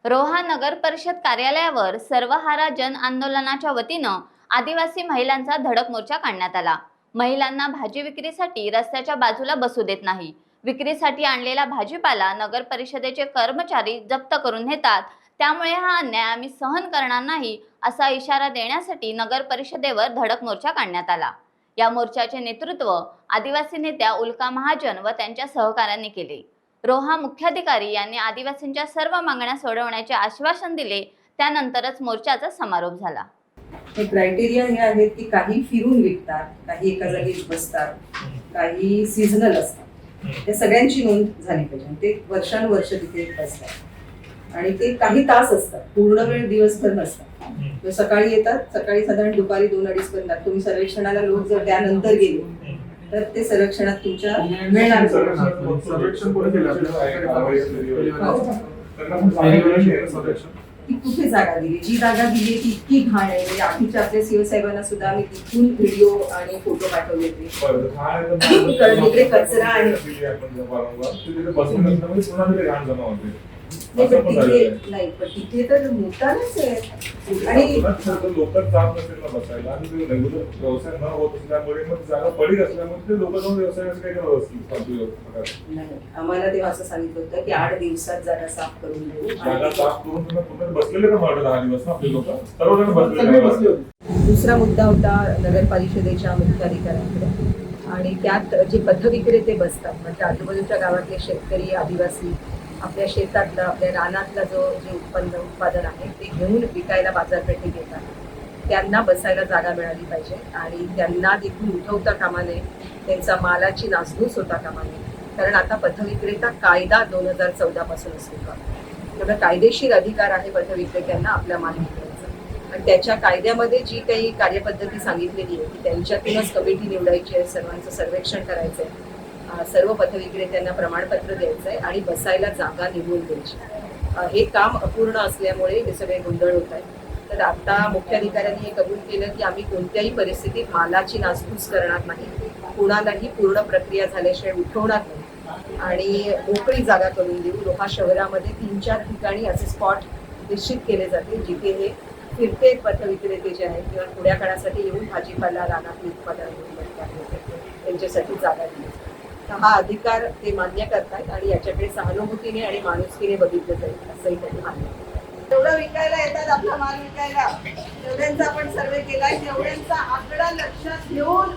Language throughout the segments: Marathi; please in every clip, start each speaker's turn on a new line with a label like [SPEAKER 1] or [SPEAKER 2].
[SPEAKER 1] रोहा नगर परिषद कार्यालयावर सर्वहारा जन आंदोलनाच्या वतीनं आदिवासी महिलांचा धडक मोर्चा काढण्यात आला। महिलांना भाजी विक्रीसाठी रस्त्याच्या बाजूला बसू देत नाही। विक्रीसाठी आणलेला भाजीपाला नगर परिषदेचे कर्मचारी जप्त करून नेतात। त्यामुळे हा अन्याय आम्ही सहन करणार नाही असा इशारा देण्यासाठी नगर परिषदेवर धडक मोर्चा काढण्यात आला। या मोर्चाचे नेतृत्व आदिवासी नेत्या उल्का महाजन व त्यांच्या सहकाऱ्यांनी केले। रोहा मुख्याधिकारी यांनी आदिवासींच्या सर्व मागण्या सोडवण्याचे आश्वासन दिले। त्यानंतरच मोर्चाचा समारोप झाला।
[SPEAKER 2] हे क्रायटेरिया हे आहेत की काही फिरून विकतात, काही एका जागी बसतात, काही सीझनल असतात। ते सगळ्यांची नोंद झाली पाहिजे। ते वर्षानुवर्ष तिथे बसतात आणि ते काही तास असतात, पूर्ण वेळ दिवसभर नसतात। सकाळी येतात, सकाळी साधारण दुपारी 2-2:30 पर्यंत। तुम्ही सर्वेक्षणाला लोक जर त्यानंतर गेले तर ते सर्वेक्षणात तुमच्या मिळणार।
[SPEAKER 3] सर्वेक्षण कोणी केलं
[SPEAKER 2] कुठे जागा दिली, जी जागा दिली ती इतकी घाण आहे। आधीच्या आपल्या सीओ साहेबांना सुद्धा आम्ही तिथून व्हिडिओ आणि फोटो पाठवले होते। कचरा आणि नाही, पण तिथे तर मोठाच आहे आणि
[SPEAKER 3] लोक जात नसेल ना बसायला आणि रेग्युलर व्यवसाय न होत असल्यामुळे मग जागा पडीक असल्यामुळे ते लोक जाऊन व्यवसायाचं काही
[SPEAKER 2] नाही। आम्हाला तेव्हा असं सांगितलं होतं की 8 दिवसात जागा साफ करून देऊ।
[SPEAKER 3] जागा साफ करून पुन्हा बसलेले का मॉडेल 10 दिवस आपले लोक सर्वजण बसलेले।
[SPEAKER 2] दुसरा मुद्दा होता नगर परिषदेच्या मुख्याधिकाऱ्यांकडे आणि त्यात जे पथविक्रेते बसतात, म्हणजे आजूबाजूच्या गावातले शेतकरी आदिवासी आपल्या शेतातलं आपल्या रानातलं जे उत्पादन आहे ते घेऊन विकायला बाजारपेठेत येतात, त्यांना बसायला जागा मिळाली पाहिजे आणि त्यांना तिथून उठवता कामा नये, त्यांचा मालाची नासधूस होता कामा नये। कारण आता पथविक्रेता कायदा 2014 पासून अस्तित्वात, तेवढा कायदेशीर अधिकार आहे पथविक्रेत्यांना आपला माल विकायचा आणि त्याच्या कायद्यामध्ये जी काही कार्यपद्धती सांगितलेली आहे की त्यांच्यातूनच कमिटी निवडायची आहे, सर्वांचं सर्वेक्षण करायचं आहे, सर्व पथविक्रेत्यांना प्रमाणपत्र द्यायचं आहे आणि बसायला जागा निवडून द्यायची। हे काम अपूर्ण असल्यामुळे हे सगळे गोंधळ होत आहेत। तर आता मुख्याधिकाऱ्यांनी हे कबूल केलं की आम्ही कोणत्याही परिस्थितीत मालाची नासधूस करणार नाही, कुणालाही पूर्ण प्रक्रिया झाल्याशिवाय उठवणार नाही आणि मोकळी जागा करून देऊ। रोहा शहरामध्ये 3-4 ठिकाणी असे स्पॉट निश्चित केले जातील जिथे हे फिरते पथविक्रेते जे आहेत किंवा थोड्या काळासाठी येऊन भाजीपाला रानातली उत्पादन त्यांच्यासाठी जागा दिली। हा अधिकार ते मान्य करतात आणि याच्याकडे सहानुभूतीने आणि माणुसकीने बघितलं जाईल असंही त्यांनी मान्य।
[SPEAKER 4] तेवढं विकायला येतात, आपला माल विकायला, तेवढ्यांचा आपण सर्वे केलाय, तेवढ्यांचा आकडा लक्षात घेऊन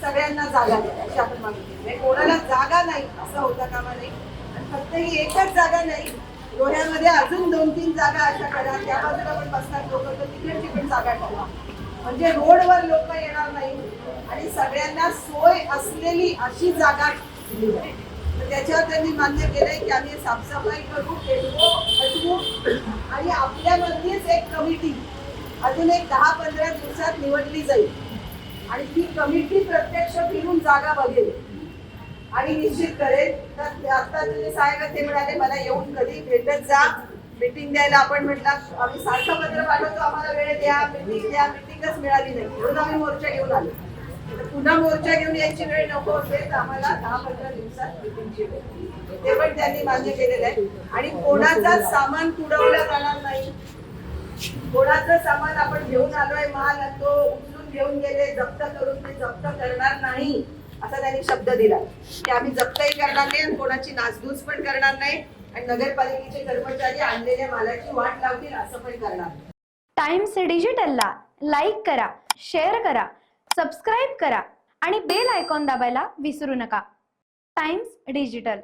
[SPEAKER 4] सगळ्यांना जागा द्या अशी आपण मागितली। कोणाला जागा नाही असं होता कामा नाही आणि फक्त ही एकच जागा नाही, रोह्यामध्ये अजून 2-3 जागा अशा करा, त्या बाजूला पण बसतात लोक तर तिकडची पण जागा ठेवा, म्हणजे रोडवर लोक येणार नाही आणि सगळ्यांना सोय असलेली अशी जागा दिली जाईल। तर त्याच्यावर त्यांनी मान्य केलंय की आम्ही साफसफाई करू, हटवू आणि आपल्यामधलीच एक कमिटी अजून एक 10-15 दिवसात निवडली जाईल आणि ती कमिटी प्रत्यक्ष फिरून जागा बघेल आणि निश्चित करेल। तर आता तुम्ही साहेब ते म्हणाले मला येऊन कधी भेटत जा, मीटिंग द्यायला आपण म्हटलं आम्ही सारखं पत्र पाठवतो, आम्हाला वेळ द्या, मीटिंग द्या, मीटिंगच मिळाली नाही म्हणून आम्ही मोर्चा घेऊन आलो। तर पुन्हा मोर्चा घेऊन यायची वेळ नको असेल तर आम्हाला 10-15 दिवसात मीटिंगची वेळ, ते पण त्यांनी मान्य केलेलं आहे आणि कोणाचा सामान तुडवला जाणार नाही। कोणाचं सामान आपण घेऊन आलोय माल तो उचलून घेऊन गेले जप्त करून ते जप्त करणार नाही असा त्यांनी शब्द दिला की आम्ही जप्तही करणार नाही आणि कोणाची नासधूस पण करणार नाही आणि नगरपालिकेचे कर्मचारी आणलेल्या मालाची वाट लावतील असं पण करणार।
[SPEAKER 5] टाइम्स डिजिटलला लाईक करा, शेअर करा, सबस्क्राईब करा आणि बेल आयकॉन दाबायला विसरू नका। Times digital.